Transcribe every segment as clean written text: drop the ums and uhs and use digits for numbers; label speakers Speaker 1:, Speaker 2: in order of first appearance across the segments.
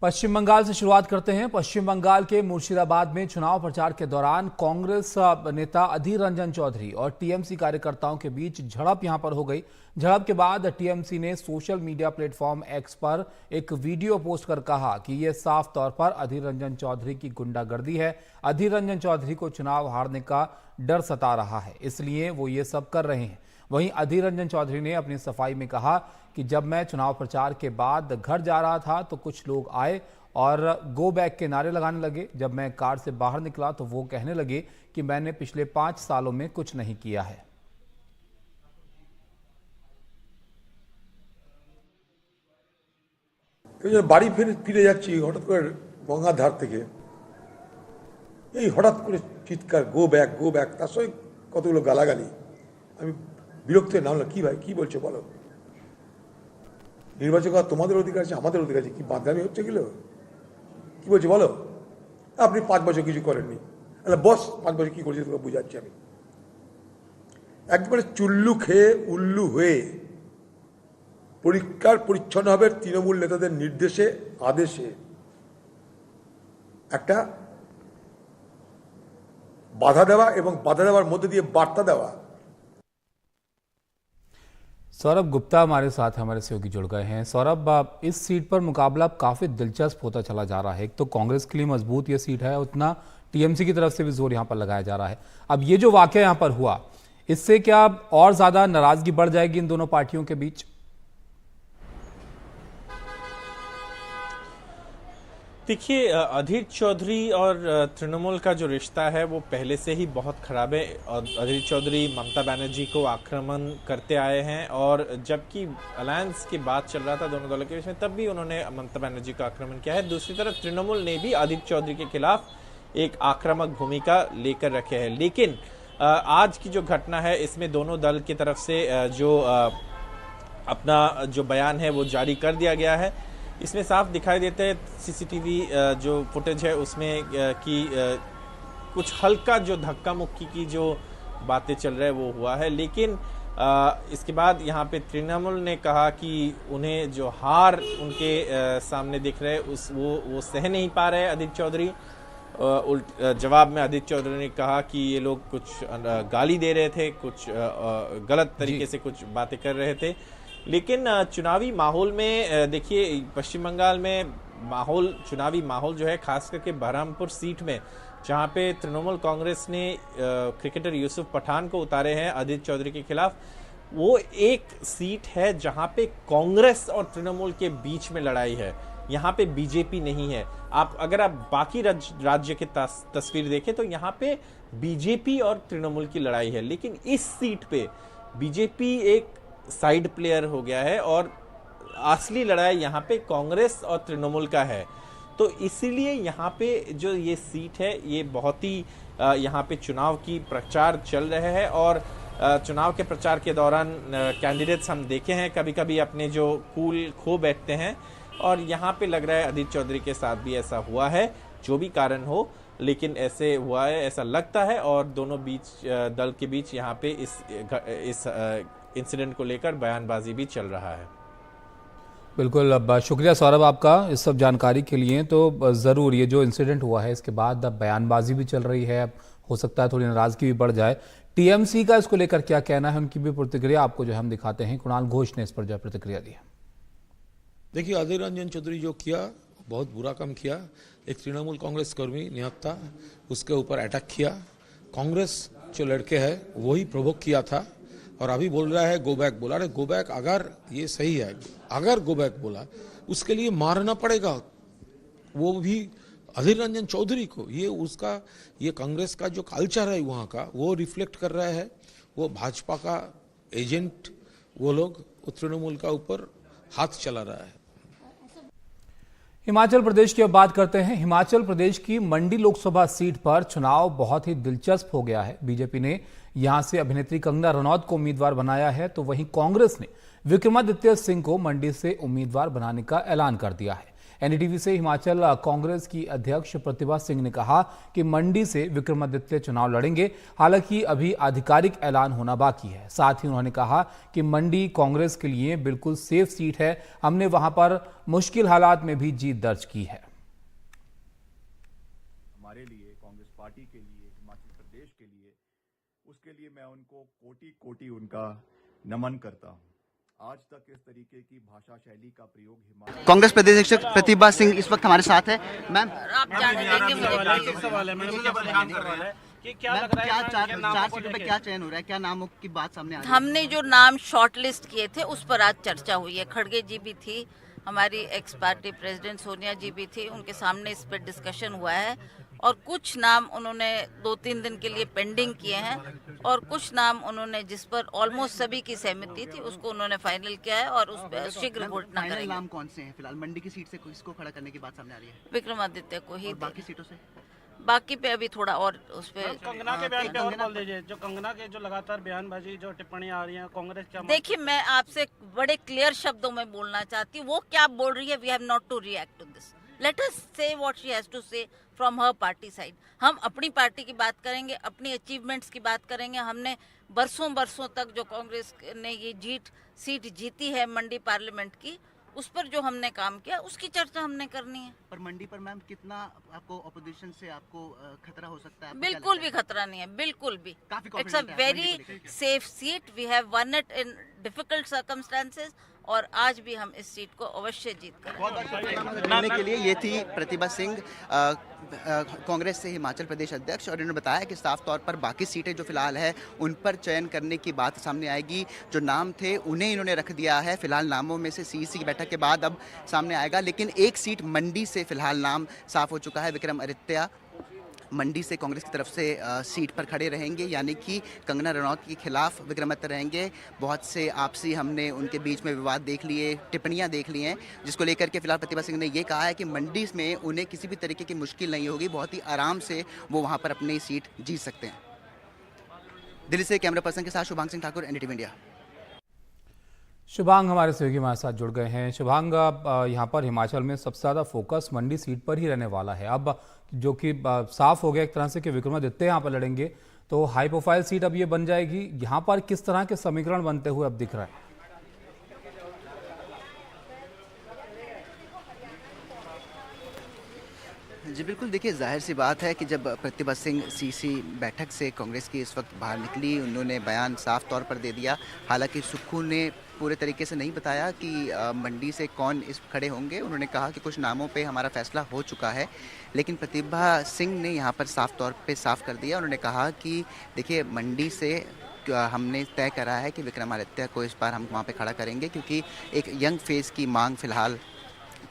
Speaker 1: पश्चिम बंगाल से शुरुआत करते हैं। पश्चिम बंगाल के मुर्शिदाबाद में चुनाव प्रचार के दौरान कांग्रेस नेता अधीर रंजन चौधरी और टीएमसी कार्यकर्ताओं के बीच झड़प यहां पर हो गई। झड़प के बाद टीएमसी ने सोशल मीडिया प्लेटफॉर्म एक्स पर एक वीडियो पोस्ट कर कहा कि यह साफ तौर पर अधीर रंजन चौधरी की गुंडागर्दी है। अधीर रंजन चौधरी को चुनाव हारने का डर सता रहा है, इसलिए वो ये सब कर रहे हैं। वहीं अधीर रंजन चौधरी ने अपनी सफाई में कहा कि जब मैं चुनाव प्रचार के बाद घर जा रहा था तो कुछ लोग आए और गो बैक के नारे लगाने लगे। जब मैं कार से बाहर निकला तो वो कहने लगे कि मैंने पिछले 5 सालों में कुछ नहीं किया है।
Speaker 2: বাড়ি ফিরে যাচ্ছি হঠাৎ করে গঙ্গার ধার থেকে এই হঠাৎ করে চিৎকার গো ব্যাক তার সঙ্গে কতগুলো গালাগালি। আমি বিরক্ত হয়ে নামলাম, কি ভাই কি বলছো বলো, নির্বাচন করা তোমাদের অধিকার আছে, আমাদের অধিকার আছে, কি বাদরামি হচ্ছে গেল, কি বলছো বলো। আপনি 5 বছর কিছু করেননি, তাহলে বস 5 বছর কি করেছে তোকে বুঝাচ্ছি। আমি একবারে চুল্লু খেয়ে উল্লু হয়ে পরিষ্কার পরিচ্ছন্নভাবে তৃণমূল নেতাদের নির্দেশে আদেশে একটা বাধা দেওয়া এবং বাধা দেওয়ার মধ্যে দিয়ে বার্তা দেওয়া।
Speaker 1: सौरभ गुप्ता हमारे साथ हमारे सहयोगी जुड़ गए हैं। सौरभ, इस सीट पर मुकाबला काफी दिलचस्प होता चला जा रहा है। एक तो कांग्रेस के लिए मजबूत ये सीट है, उतना टीएमसी की तरफ से भी जोर यहां पर लगाया जा रहा है। अब ये जो वाकया यहां पर हुआ, इससे क्या और ज्यादा नाराजगी बढ़ जाएगी इन दोनों पार्टियों के बीच?
Speaker 3: देखिए, अधीर चौधरी और तृणमूल का जो रिश्ता है वो पहले से ही बहुत खराब है। अधीर चौधरी ममता बनर्जी को आक्रमण करते आए हैं और जबकि अलायंस की बात चल रहा था दोनों दलों के बीच में, तब भी उन्होंने ममता बनर्जी को आक्रमण किया है। दूसरी तरफ तृणमूल ने भी अधीर चौधरी के खिलाफ एक आक्रामक भूमिका लेकर रखे है। लेकिन आज की जो घटना है इसमें दोनों दल की तरफ से जो अपना जो बयान है वो जारी कर दिया गया है। इसमें साफ दिखाई देता है सीसीटीवी जो फुटेज है उसमें कि कुछ हल्का जो धक्का मुक्की की जो बातें चल रहा है वो हुआ है। लेकिन इसके बाद यहाँ पे तृणमूल ने कहा कि उन्हें जो हार उनके सामने दिख रहे वो सह नहीं पा रहे अधीर चौधरी। जवाब में अधीर चौधरी ने कहा कि ये लोग कुछ गाली दे रहे थे, कुछ गलत तरीके से कुछ बातें कर रहे थे। लेकिन चुनावी माहौल में देखिए, पश्चिम बंगाल में चुनावी माहौल जो है खास करके बहरामपुर सीट में, जहां पे तृणमूल कांग्रेस ने क्रिकेटर यूसुफ पठान को उतारे हैं अधीर चौधरी के खिलाफ, वो एक सीट है जहां पे कांग्रेस और तृणमूल के बीच में लड़ाई है। यहाँ पे बीजेपी नहीं है। अगर आप बाकी राज्य की तस्वीर देखें तो यहाँ पे बीजेपी और तृणमूल की लड़ाई है। लेकिन इस सीट पे बीजेपी एक साइड प्लेयर हो गया है और असली लड़ाई यहाँ पे कांग्रेस और तृणमूल का है। तो इसीलिए यहाँ पे जो ये सीट है ये बहुत ही यहाँ पे चुनाव की प्रचार चल रहे हैं और चुनाव के प्रचार के दौरान कैंडिडेट्स हम देखे हैं कभी कभी अपने जो कूल खो बैठते हैं और यहाँ पे लग रहा है अधीर चौधरी के साथ भी ऐसा हुआ है। जो भी कारण हो, लेकिन ऐसे हुआ है, ऐसा लगता है और दोनों दल के बीच यहाँ पे इस इंसिडेंट को लेकर बयानबाजी भी चल रहा है।
Speaker 1: बिल्कुल, अब शुक्रिया सौरभ आपका इस सब जानकारी के लिए। तो ज़रूर ये जो इंसिडेंट हुआ है इसके बाद अब बयानबाजी भी चल रही है, हो सकता है थोड़ी नाराज़गी भी बढ़ जाए। टीएमसी का इसको लेकर क्या कहना है, उनकी भी प्रतिक्रिया आपको जो हम दिखाते हैं। कुणाल घोष ने इस पर जो प्रतिक्रिया दी है।
Speaker 4: देखिए, अधीर रंजन चौधरी जो किया बहुत बुरा काम किया। एक तृणमूल कांग्रेस कर्मी निहत्था, उसके ऊपर अटैक किया। कांग्रेस जो लड़के हैं वही प्रोवोक किया था और अभी बोल रहा है गो बैक। बोला, अरे गो बैक अगर ये सही है, अगर गो बैक बोला उसके लिए मारना पड़ेगा, वो भी अधीर रंजन चौधरी को। ये कांग्रेस का जो कल्चर है वहाँ का वो रिफ्लेक्ट कर रहा है। वो भाजपा का एजेंट वो लोग तृणमूल का ऊपर हाथ चला रहा है।
Speaker 1: हिमाचल प्रदेश की अब बात करते हैं। हिमाचल प्रदेश की मंडी लोकसभा सीट पर चुनाव बहुत ही दिलचस्प हो गया है। बीजेपी ने यहां से अभिनेत्री कंगना रनौत को उम्मीदवार बनाया है, तो वहीं कांग्रेस ने विक्रमादित्य सिंह को मंडी से उम्मीदवार बनाने का ऐलान कर दिया है। एनडीटीवी से हिमाचल कांग्रेस की अध्यक्ष प्रतिभा सिंह ने कहा कि मंडी से विक्रमादित्य चुनाव लड़ेंगे। हालांकि अभी आधिकारिक ऐलान होना बाकी है। साथ ही उन्होंने कहा कि मंडी कांग्रेस के लिए बिल्कुल सेफ सीट है। हमने वहां पर मुश्किल हालात में भी जीत दर्ज की है।
Speaker 5: हमारे लिए, कांग्रेस पार्टी के लिए, हिमाचल प्रदेश के लिए, उसके लिए मैं उनको कोटि कोटि उनका नमन करता हूं। आज तक इस तरीके की भाषा शैली का प्रयोग हिमाचल
Speaker 6: कांग्रेस प्रदेश अध्यक्ष प्रतिभा सिंह इस वक्त हमारे साथ है। मैम,
Speaker 7: आप जान देंगे मुझे
Speaker 8: सवाल है मैडम, क्या परेशान कर रहा है कि क्या लग रहा है
Speaker 6: चार सीटों पे क्या चयन हो रहा है, क्या नामों की बात सामने आ रही है?
Speaker 7: हमने जो नाम शॉर्टलिस्ट किए थे उस पर आज चर्चा हुई है। खड़गे जी भी थी, हमारी एक्स पार्टी प्रेसिडेंट सोनिया जी भी थी, उनके सामने इस पर डिस्कशन हुआ है और कुछ नाम उन्होंने 2-3 दिन के लिए पेंडिंग किए हैं और कुछ नाम उन्होंने जिस पर ऑलमोस्ट सभी की सहमति थी उसको उन्होंने फाइनल किया है और उस पर शीघ्र घोषणा
Speaker 6: फाइनल
Speaker 7: करेंगे।
Speaker 6: नाम कौन से हैं फिलहाल? मंडी की सीट से किसको खड़ा करने की बात सामने आ रही है?
Speaker 7: विक्रमादित्य को ही
Speaker 6: और बाकी सीटों से?
Speaker 7: बाकी पे अभी थोड़ा और उस पे
Speaker 8: कंगना के बयान पे और बोल दीजिए, जो कंगना के जो लगातार बयानबाजी जो टिप्पणी आ रही है कांग्रेस क्या?
Speaker 7: देखिए, मैं आपसे बड़े क्लियर शब्दों में बोलना चाहती हूँ। वो क्या बोल रही है, we have not to react to this. Let us say what she has to say from her party side. हम अपनी पार्टी की बात करेंगे, अपनी अचीवमेंट्स की बात करेंगे। हमने बरसों तक जो कांग्रेस ने ये सीट जीती है मंडी पार्लियामेंट की, उस पर जो हमने काम किया उसकी चर्चा हमने करनी है।
Speaker 6: पर मंडी पर मैम कितना आपको ऑपोजिशन से आपको खतरा हो सकता है? आपको
Speaker 7: बिल्कुल
Speaker 6: क्या
Speaker 7: भी
Speaker 6: लगता
Speaker 7: खतरा नहीं है, बिल्कुल भी।
Speaker 6: काफी
Speaker 7: इट्स अ
Speaker 6: confident है
Speaker 7: वेरी
Speaker 6: मंडी को लेकर।
Speaker 7: Safe seat. We have won it in difficult circumstances और आज भी हम इस सीट को अवश्य जीत करेंगे।
Speaker 6: करने के लिए ये थी प्रतिभा सिंह, कांग्रेस से हिमाचल प्रदेश अध्यक्ष, और इन्होंने बताया कि साफ तौर पर बाकी सीटें जो फिलहाल है उन पर चयन करने की बात सामने आएगी। जो नाम थे उन्हें इन्होंने रख दिया है। फिलहाल नामों में से सीईसी की बैठक के बाद अब सामने आएगा, लेकिन एक सीट मंडी से फिलहाल नाम साफ हो चुका है। विक्रमादित्य मंडी से कांग्रेस की तरफ से सीट पर खड़े रहेंगे, यानी कि कंगना रनौत के खिलाफ विक्रमादित्य रहेंगे। बहुत से आपसी हमने उनके बीच में विवाद देख लिए, टिप्पणियां देख ली हैं, जिसको लेकर के फिलहाल प्रतिभा सिंह ने ये कहा है कि मंडी में उन्हें किसी भी तरीके की मुश्किल नहीं होगी, बहुत ही आराम से वो वहां पर अपनी सीट जीत सकते हैं। दिल्ली से कैमरा पर्सन के साथ शुभांग सिंह ठाकुर, एनडीटीवी इंडिया।
Speaker 1: शुभांग हमारे सहयोगी हमारे साथ जुड़ गए हैं। शुभांग, यहाँ पर हिमाचल में सबसे ज़्यादा फोकस मंडी सीट पर ही रहने वाला है, अब जो कि साफ हो गया एक तरह से कि विक्रमादित्य यहाँ पर लड़ेंगे, तो हाई प्रोफाइल सीट अब ये बन जाएगी। यहाँ पर किस तरह के समीकरण बनते हुए अब दिख रहा है?
Speaker 6: जी बिल्कुल, देखिए जाहिर सी बात है कि जब प्रतिभा सिंह सीसी बैठक से कांग्रेस की इस वक्त बाहर निकली, उन्होंने बयान साफ तौर पर दे दिया। हालांकि सुक्खू ने पूरे तरीके से नहीं बताया कि मंडी से कौन इस खड़े होंगे। उन्होंने कहा कि कुछ नामों पे हमारा फैसला हो चुका है, लेकिन प्रतिभा सिंह ने यहाँ पर साफ तौर पे साफ कर दिया। उन्होंने कहा कि देखिए, मंडी से हमने तय करा है कि विक्रमादित्य को इस बार हम वहाँ पे खड़ा करेंगे, क्योंकि एक यंग फेस की मांग फिलहाल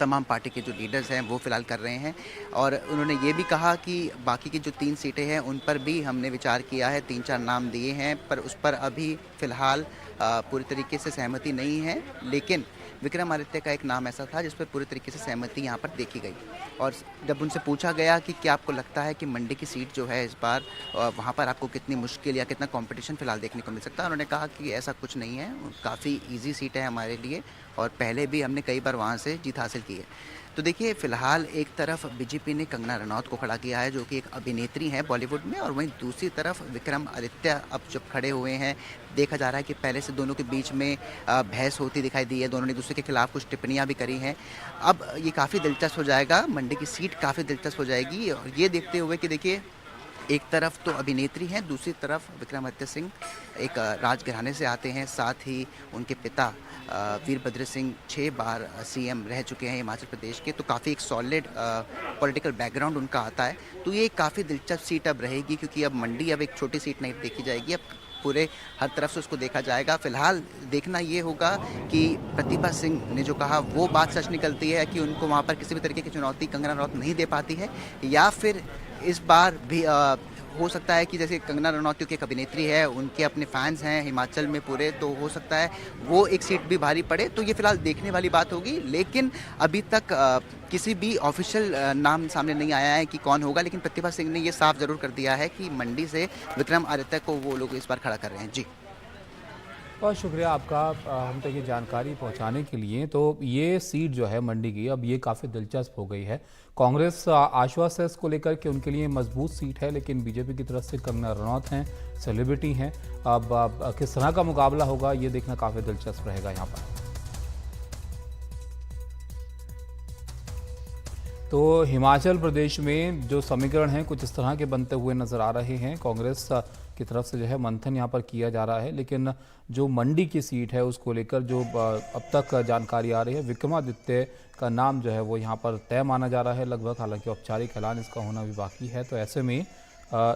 Speaker 6: तमाम पार्टी के जो लीडर्स हैं वो फिलहाल कर रहे हैं। और उन्होंने ये भी कहा कि बाकी की जो 3 सीटें हैं उन पर भी हमने विचार किया है, 3-4 नाम दिए हैं, पर उस पर अभी फ़िलहाल पूरी तरीके से सहमति नहीं है। लेकिन विक्रमादित्य का एक नाम ऐसा था जिस पर पूरी तरीके से सहमति यहाँ पर देखी गई। और जब उनसे पूछा गया कि क्या आपको लगता है कि मंडी की सीट जो है इस बार वहाँ पर आपको कितनी मुश्किल या कितना कंपटीशन फिलहाल देखने को मिल सकता है, उन्होंने कहा कि ऐसा कुछ नहीं है, काफ़ी ईजी सीट है हमारे लिए और पहले भी हमने कई बार वहाँ से जीत हासिल की है। तो देखिए, फिलहाल एक तरफ बीजेपी ने कंगना रनौत को खड़ा किया है, जो कि एक अभिनेत्री हैं बॉलीवुड में, और वहीं दूसरी तरफ विक्रमादित्य अब जब खड़े हुए हैं, देखा जा रहा है कि पहले से दोनों के बीच में बहस होती दिखाई दी है। दोनों ने एक दूसरे के खिलाफ कुछ टिप्पणियां भी करी हैं। अब ये काफ़ी दिलचस्प हो जाएगा, मंडी की सीट काफ़ी दिलचस्प हो जाएगी। और ये देखते हुए कि देखिए, एक तरफ तो अभिनेत्री हैं, दूसरी तरफ विक्रमादित्य सिंह एक राजघराने से आते हैं, साथ ही उनके पिता वीरभद्र सिंह 6 बार सीएम रह चुके हैं हिमाचल प्रदेश के, तो काफ़ी एक सॉलिड पॉलिटिकल बैकग्राउंड उनका आता है। तो ये काफ़ी दिलचस्प सीट अब रहेगी, क्योंकि अब मंडी अब एक छोटी सीट नहीं देखी जाएगी, अब पूरे हर तरफ से उसको देखा जाएगा। फिलहाल देखना ये होगा कि प्रतिभा सिंह ने जो कहा वो बात सच निकलती है कि उनको वहाँ पर किसी भी तरीके की चुनौती कंगना रनौत नहीं दे पाती है, या फिर इस बार भी हो सकता है कि जैसे कंगना रनौत की एक अभिनेत्री है, उनके अपने फैंस हैं हिमाचल में पूरे, तो हो सकता है वो एक सीट भी भारी पड़े। तो ये फिलहाल देखने वाली बात होगी, लेकिन अभी तक किसी भी ऑफिशियल नाम सामने नहीं आया है कि कौन होगा। लेकिन प्रतिभा सिंह ने ये साफ जरूर कर दिया है कि मंडी से विक्रमादित्य को वो लोग इस बार खड़ा कर रहे हैं। जी
Speaker 1: बहुत शुक्रिया आपका हम तक ये जानकारी पहुंचाने के लिए। तो ये सीट जो है मंडी की, अब ये काफ़ी दिलचस्प हो गई है। कांग्रेस आश्वस्त है इसको लेकर के उनके लिए मजबूत सीट है, लेकिन बीजेपी की तरफ से कंगना रनौत हैं, सेलिब्रिटी हैं। अब किस तरह का मुकाबला होगा ये देखना काफ़ी दिलचस्प रहेगा यहाँ पर। तो हिमाचल प्रदेश में जो समीकरण हैं कुछ इस तरह के बनते हुए नजर आ रहे हैं। कांग्रेस की तरफ से जो है मंथन यहाँ पर किया जा रहा है, लेकिन जो मंडी की सीट है उसको लेकर जो अब तक जानकारी आ रही है, विक्रमादित्य का नाम जो है वो यहाँ पर तय माना जा रहा है लगभग। हालांकि औपचारिक ऐलान इसका होना भी बाकी है। तो ऐसे में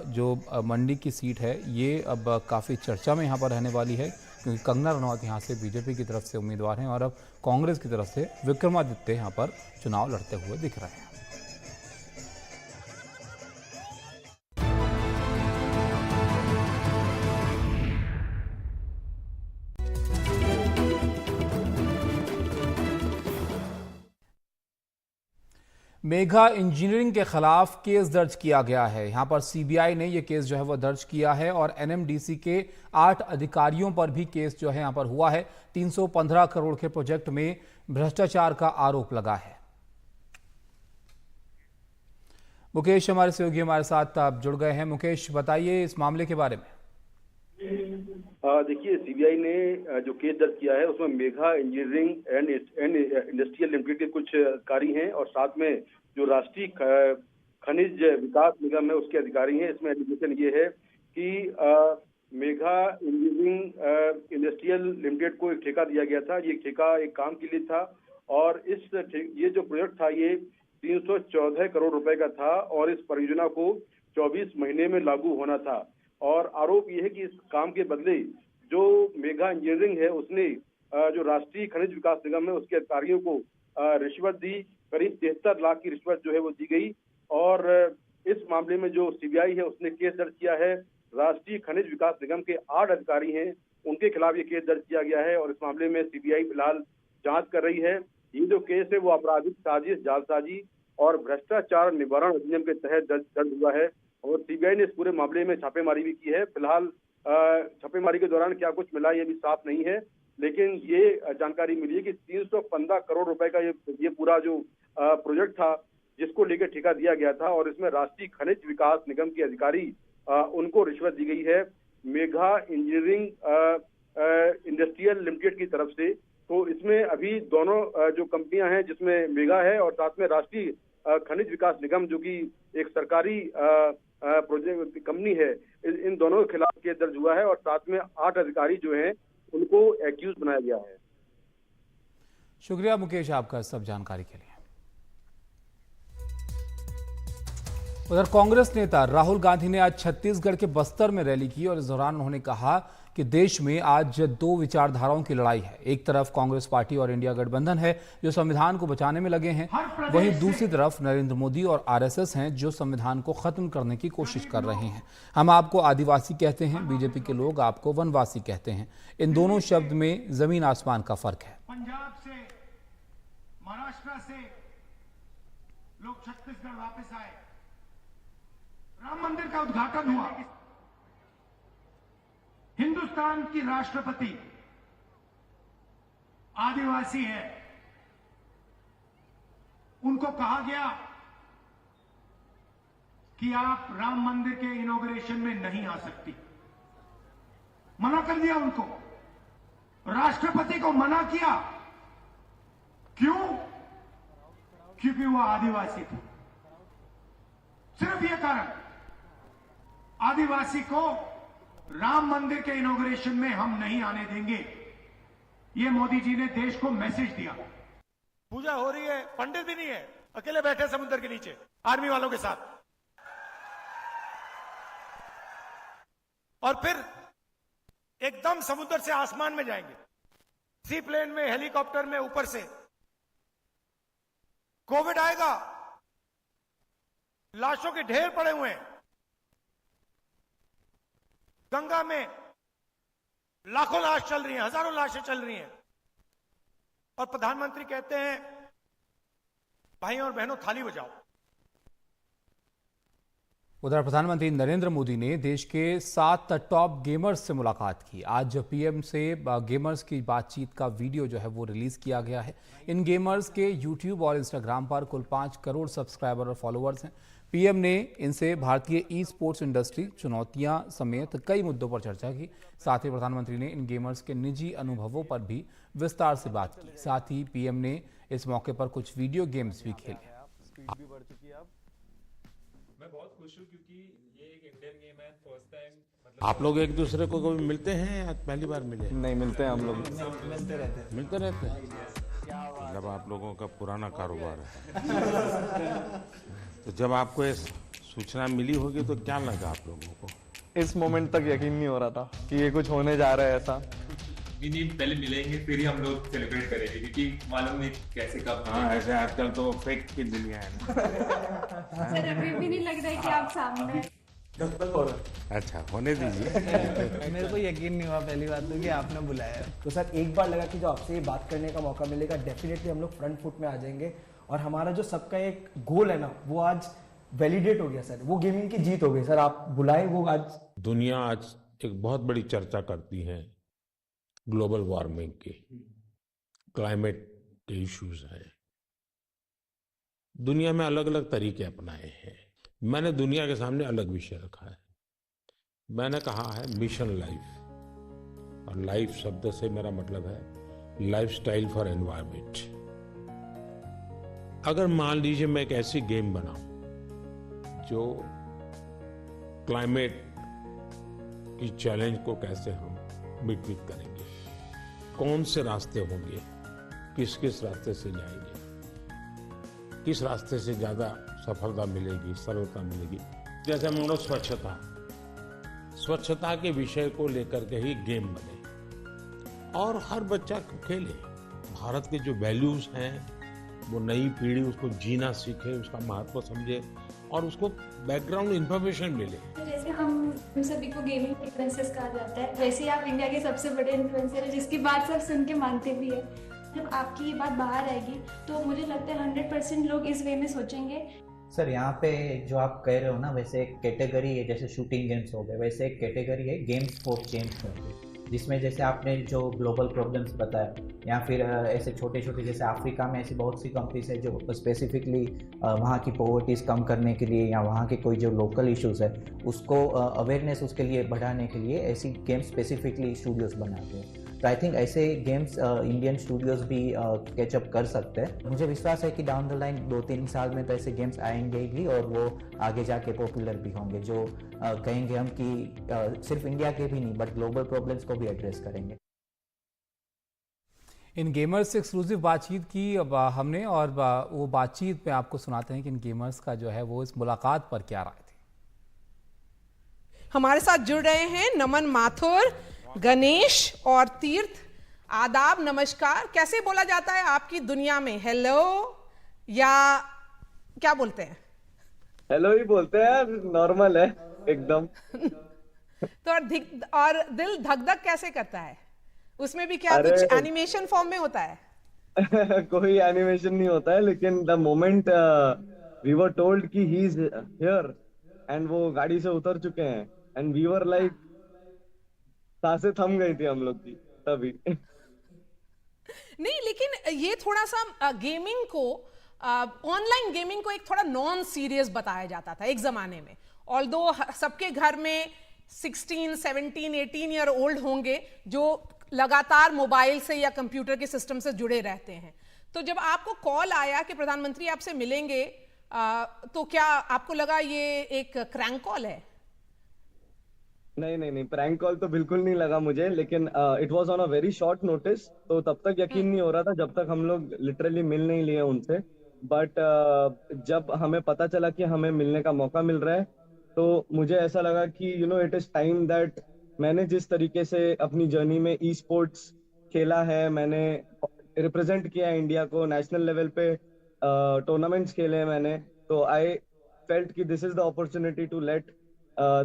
Speaker 1: जो मंडी की सीट है ये अब काफ़ी चर्चा में यहाँ पर रहने वाली है, क्योंकि कंगना रनौत यहाँ से बीजेपी की तरफ से उम्मीदवार हैं और अब कांग्रेस की तरफ से विक्रमादित्य यहाँ पर चुनाव लड़ते हुए दिख रहे हैं। मेगा इंजीनियरिंग के खिलाफ केस दर्ज किया गया है। यहां पर सीबीआई ने यह केस जो है वह दर्ज किया है और एनएमडीसी के 8 अधिकारियों पर भी केस जो है यहां पर हुआ है। 315 करोड़ के प्रोजेक्ट में भ्रष्टाचार का आरोप लगा है। मुकेश हमारे सहयोगी हमारे साथ आप जुड़ गए हैं। मुकेश, बताइए इस मामले के बारे में।
Speaker 9: देखिए, सीबीआई ने जो केस दर्ज किया है उसमें mega engineering and industrial limited के कुछ अधिकारी हैं और साथ में जो राष्ट्रीय खनिज विकास निगम है उसके अधिकारी हैं। इसमें एलिगेशन ये है कि मेगा इंजीनियरिंग इंडस्ट्रियल लिमिटेड को एक ठेका दिया गया था। ये ठेका एक काम के लिए था और ये जो प्रोजेक्ट था ये 314 करोड़ रुपए का था और इस परियोजना को 24 महीने में लागू होना था। और आरोप यह है कि इस काम के बदले जो मेगा इंजीनियरिंग है उसने जो राष्ट्रीय खनिज विकास निगम है उसके अधिकारियों को रिश्वत दी। करीब 73 लाख की रिश्वत जो है वो दी गई। और इस मामले में जो सीबीआई है उसने केस दर्ज किया है। राष्ट्रीय खनिज विकास निगम के 8 अधिकारी हैं, उनके खिलाफ ये केस दर्ज किया गया है और इस मामले में सीबीआई फिलहाल जांच कर रही है। ये जो केस है वो आपराधिक साजिश, जालसाजी और भ्रष्टाचार निवारण अधिनियम के तहत दर्ज हुआ है और सीबीआई ने इस पूरे मामले में छापेमारी भी की है। फिलहाल छापेमारी के दौरान क्या कुछ मिला ये भी साफ नहीं है, लेकिन ये जानकारी मिली है कि 315 करोड़ रुपए का ये पूरा जो प्रोजेक्ट था जिसको लेकर ठेका दिया गया था और इसमें राष्ट्रीय खनिज विकास निगम के अधिकारी उनको रिश्वत दी गई है मेगा इंजीनियरिंग इंडस्ट्रियल लिमिटेड की तरफ से। तो इसमें अभी दोनों जो कंपनियां हैं जिसमें मेगा है और साथ में राष्ट्रीय खनिज विकास निगम जो कि एक सरकारी प्रोजेक्ट कंपनी है, इन दोनों के खिलाफ केस दर्ज हुआ है और साथ में 8 अधिकारी जो हैं उनको एक्यूज बनाया गया है।
Speaker 1: शुक्रिया मुकेश आपका सब जानकारी के लिए। उधर कांग्रेस नेता राहुल गांधी ने आज छत्तीसगढ़ के बस्तर में रैली की और इस दौरान उन्होंने कहा कि देश में आज 2 विचारधाराओं की लड़ाई है। एक तरफ कांग्रेस पार्टी और इंडिया गठबंधन है जो संविधान को बचाने में लगे हैं, वहीं दूसरी तरफ नरेंद्र मोदी और आरएसएस हैं जो संविधान को खत्म करने की कोशिश कर रहे हैं। हम आपको आदिवासी कहते हैं, बीजेपी के लोग आपको वनवासी कहते हैं। इन दोनों शब्द में जमीन आसमान का फर्क है।
Speaker 10: पंजाब से, महाराष्ट्र से लोग छत्तीसगढ़ वापस आए, राम मंदिर का उद्घाटन हुआ। हिंदुस्तान की राष्ट्रपति आदिवासी है, उनको कहा गया कि आप राम मंदिर के इनॉग्रेशन में नहीं आ सकती, मना कर दिया उनको। राष्ट्रपति को मना किया, क्यों? क्योंकि वो आदिवासी थे। सिर्फ ये कारण, आदिवासी को राम मंदिर के इनॉग्रेशन में हम नहीं आने देंगे। ये मोदी जी ने देश को मैसेज दिया।
Speaker 11: पूजा हो रही है, पंडित भी नहीं है, अकेले बैठे समुद्र के नीचे आर्मी वालों के साथ। और फिर एकदम समुद्र से आसमान में जाएंगे, सी प्लेन में, हेलीकॉप्टर में, ऊपर से। कोविड आएगा, लाशों के ढेर पड़े हुए हैं, गंगा में लाखों लाश चल रही हैं, हजारों लाशें चल रही हैं और प्रधानमंत्री कहते हैं भाइयों और बहनों थाली बजाओ।
Speaker 1: उधर प्रधानमंत्री नरेंद्र मोदी ने देश के 7 टॉप गेमर्स से मुलाकात की। आज पीएम से गेमर्स की बातचीत का वीडियो जो है वो रिलीज किया गया है। इन गेमर्स के यूट्यूब और इंस्टाग्राम पर कुल 5 करोड़ सब्सक्राइबर और फॉलोअर्स हैं। पीएम ने इनसे भारतीय ई स्पोर्ट्स इंडस्ट्री, चुनौतियां समेत कई मुद्दों पर चर्चा की। साथ ही प्रधानमंत्री ने इन गेमर्स के निजी अनुभवों पर भी विस्तार से बात की। साथ ही पीएम ने इस मौके पर कुछ वीडियो गेम्स भी खेले।
Speaker 12: मैं बहुत खुश हूँ क्योंकि ये एक इंडियन गेम है। फर्स्ट टाइम
Speaker 4: आप लोग एक दूसरे को कभी मिलते हैं या पहली बार मिले?
Speaker 12: नहीं मिलते हैं हम लोग,
Speaker 4: मिलते रहते हैं। मतलब आप लोगों का पुराना कारोबार है। तो जब आपको ये सूचना मिली होगी तो क्या लगा आप लोगों को?
Speaker 12: इस मोमेंट तक यकीन नहीं हो रहा था कि ये कुछ होने जा रहा है ऐसा।
Speaker 13: नहीं, पहले मिलेंगे फिर ही हम लोग सेलिब्रेट करेंगे क्योंकि मालूम नहीं कैसे कब।
Speaker 4: हाँ, ऐसे आजकल तो फेक की दुनिया है ना।
Speaker 14: सर अभी भी नहीं लग रहा है कि आप सामने।
Speaker 4: अच्छा, होने दीजिए।
Speaker 15: मेरे को यकीन नहीं हुआ पहली बात तो कि आपने बुलाया।
Speaker 16: तो सर एक बार लगा कि जो आपसे ये बात करने का मौका मिलेगा, डेफिनेटली हम लोग फ्रंट फुट में आ जाएंगे और हमारा जो सबका एक गोल है ना, वो आज वैलिडेट हो गया सर। वो गेमिंग की जीत हो गई सर। आप बुलाए वो आज।
Speaker 4: दुनिया आज एक बहुत बड़ी चर्चा करती है ग्लोबल वार्मिंग की, क्लाइमेट के इश्यूज हैं। दुनिया में अलग अलग तरीके अपनाए हैं। मैंने दुनिया के सामने अलग विषय रखा है। मैंने कहा है मिशन लाइफ, और लाइफ शब्द से मेरा मतलब है लाइफस्टाइल फॉर एनवायरमेंट। अगर मान लीजिए मैं एक ऐसी गेम बनाऊं जो क्लाइमेट की चैलेंज को कैसे हम मिट करेंगे, कौन से रास्ते होंगे, किस किस रास्ते से जाएंगे, किस रास्ते से ज्यादा सफलता मिलेगी, सरलता मिलेगी। जैसे मान लो स्वच्छता के विषय को लेकर के ही गेम बने और हर बच्चा खेले। भारत के जो वैल्यूज हैं वो नई पीढ़ी उसको जीना सीखे, उसका महत्व समझे और उसको बैकग्राउंड इंफॉर्मेशन मिले।
Speaker 14: जैसे हम सभी को गेमिंग इन्फ्लुएंसर्स कहा जाता है, वैसे ही आप इंडिया के सबसे बड़े इन्फ्लुएंसर हैं जिसकी बात सब सुन के मानते भी है। जब आपकी ये बात बाहर आएगी तो मुझे लगता है 100% लोग इस वे में सोचेंगे।
Speaker 15: सर यहाँ पे जो आप कह रहे हो ना, वैसे एक कैटेगरी है, जैसे शूटिंग गेम्स हो गए, वैसे एक कैटेगरी है गेम्स फॉर चेंज करके, जिसमें जैसे आपने जो ग्लोबल प्रॉब्लम्स बताया या फिर ऐसे छोटे छोटे, जैसे अफ्रीका में ऐसी बहुत सी कंट्रीज है जो स्पेसिफिकली वहाँ की पॉवर्टीज़ कम करने के लिए या वहाँ के कोई जो लोकल इश्यूज है उसको अवेयरनेस उसके लिए बढ़ाने के लिए ऐसी गेम्स स्पेसिफिकली स्टूडियोज बनाते हैं। तो आई थिंक ऐसे गेम्स इंडियन स्टूडियोज भी कैचअप कर सकते हैं। मुझे विश्वास है कि डाउन द लाइन 2-3 साल में तो ऐसे गेम्स आएंगे भी और वो आगे जाके पॉपुलर भी होंगे, जो कहेंगे हम कि सिर्फ इंडिया के भी नहीं बट ग्लोबल प्रॉब्लम्स को भी एड्रेस करेंगे।
Speaker 1: इन गेमर्स से एक्सक्लूसिव बातचीत की हमने और वो बातचीत में आपको सुनाते हैं कि इन गेमर्स का जो है वो इस मुलाकात पर क्या राय थी।
Speaker 17: हमारे साथ जुड़ रहे हैं नमन माथुर, गणेश और तीर्थ। आदाब, नमस्कार। कैसे बोला जाता है आपकी दुनिया में, हेलो या क्या बोलते हैं?
Speaker 12: हेलो ही बोलते हैं, नॉर्मल है एकदम।
Speaker 17: तो और दिल धक धक कैसे करता है? उसमें भी क्या कुछ एनिमेशन फॉर्म में होता है?
Speaker 12: कोई एनिमेशन नहीं होता है, लेकिन the moment we were told कि ही इज हियर एंड वो गाड़ी से उतर चुके हैं एंड वी वर लाइक, सांसें थम गई थी हम लोग की तभी।
Speaker 17: नहीं, लेकिन ये थोड़ा सा गेमिंग को, ऑनलाइन गेमिंग को एक थोड़ा नॉन सीरियस बताया जाता था एक जमाने में। ऑल्दो सबके घर में 16, 17, 18 ईयर ओल्ड होंगे जो लगातार मोबाइल से या कंप्यूटर के सिस्टम से जुड़े रहते हैं। तो जब आपको कॉल आया कि प्रधानमंत्री आपसे मिलेंगे, तो क्या आपको लगा ये एक क्रैंक कॉल है?
Speaker 12: नहीं, प्रैंक कॉल तो बिल्कुल नहीं लगा मुझे, लेकिन it was on a very short notice, तो तब तक यकीन नहीं हो रहा था जब तक हम लोग लिटरली मिल नहीं लिए उनसे। बट जब हमें पता चला कि हमें मिलने का मौका मिल रहा है तो मुझे ऐसा लगा कि इट इज टाइम दैट मैंने जिस तरीके से अपनी जर्नी में ई स्पोर्ट्स खेला है, मैंने रिप्रेजेंट किया इंडिया को नेशनल लेवल पे, टूर्नामेंट्स खेले हैं मैंने, तो आई फेल्ट कि this is the opportunity to let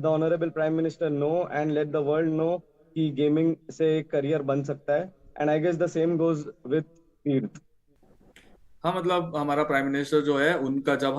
Speaker 12: the honorable prime minister know and let the world know कि गेमिंग से एक करियर बन सकता है। and I guess the same goes with तीर्थ।
Speaker 18: हाँ मतलब हमारा प्राइम मिनिस्टर जो है उनका जब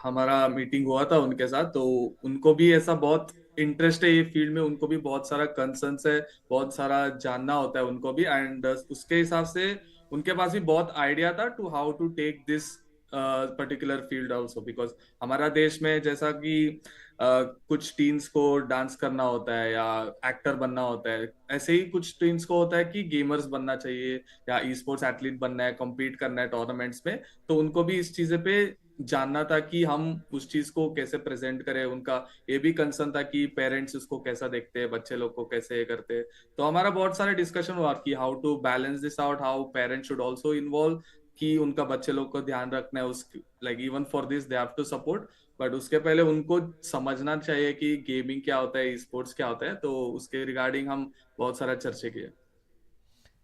Speaker 18: हमारा मीटिंग हुआ था उनके साथ, तो उनको भी ऐसा बहुत इंटरेस्ट है ये फील्ड में, उनको भी बहुत सारा कंसर्न्स है, बहुत सारा जानना होता है उनको भी, एंड उसके हिसाब से उनके पास भी बहुत आइडिया था to how to take this particular field also, because हमारा देश में जैसा कि कुछ टीन्स को डांस करना होता है या एक्टर बनना होता है, ऐसे ही कुछ टीन्स को होता है कि गेमर्स बनना चाहिए या ई स्पोर्ट्स एथलीट बनना है, कम्पीट करना है टूर्नामेंट्स में। तो उनको भी इस चीजें पे जानना था कि हम उस चीज को कैसे प्रेजेंट करें। उनका ये भी कंसर्न था कि पेरेंट्स उसको कैसा देखते हैं, बच्चे लोग को कैसे ये करते हैं। तो हमारा बहुत सारा डिस्कशन हुआ कि how to balance this out, how parents should also involve, कि उनका बच्चे लोग को ध्यान रखना है, उस like even for this they have to support, but उसके पहले उनको समझना चाहिए कि गेमिंग क्या होता है, स्पोर्ट्स क्या होता है। तो उसके रिगार्डिंग हम बहुत सारा चर्चा किए।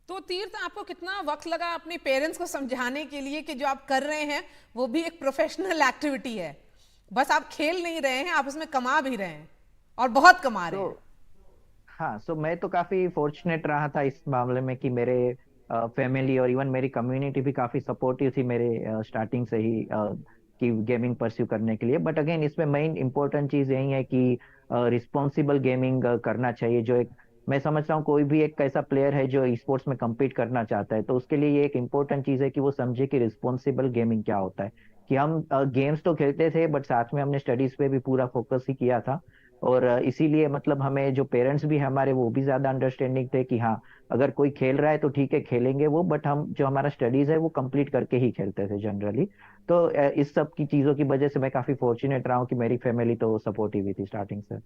Speaker 17: तो तीर्थ, आपको कितना वक्त लगा अपने पेरेंट्स को समझाने के लिए कि जो आप कर रहे हैं वो भी एक प्रोफेशनल एक्टिविटी है, बस आप खेल नहीं रहे हैं, आप उसमें कमा भी रहे हैं और बहुत कमा रहे हैं?
Speaker 19: हाँ, सो मैं तो काफी फॉर्चुनेट रहा था इस मामले में कि मेरे फैमिली और इवन मेरी कम्युनिटी भी काफी सपोर्टिव थी मेरे स्टार्टिंग से ही कि गेमिंग परस्यू करने के लिए। बट अगेन इसमें मेन इंपॉर्टेंट चीज यही है कि रिस्पॉन्सिबल गेमिंग करना चाहिए। जो एक मैं समझता हूँ कोई भी एक ऐसा प्लेयर है जो स्पोर्ट्स में compete करना चाहता है, तो उसके लिए ये एक इम्पोर्टेंट चीज है कि वो समझे कि रिस्पॉन्सिबल गेमिंग क्या होता है। कि हम गेम्स तो खेलते थे बट साथ में हमने स्टडीज पे भी पूरा फोकस ही किया था। और इसीलिए मतलब हमें जो पेरेंट्स भी हमारे वो भी ज्यादा अंडरस्टैंडिंग थे कि हाँ, अगर कोई खेल रहा है तो ठीक है खेलेंगे वो, बट हम जो हमारा स्टडीज है वो कंप्लीट करके ही खेलते थे जनरली। तो इस सब की चीजों की वजह से मैं काफी फॉर्चुनेट रहा हूँ कि मेरी फैमिली तो सपोर्टिव ही थी स्टार्टिंग से।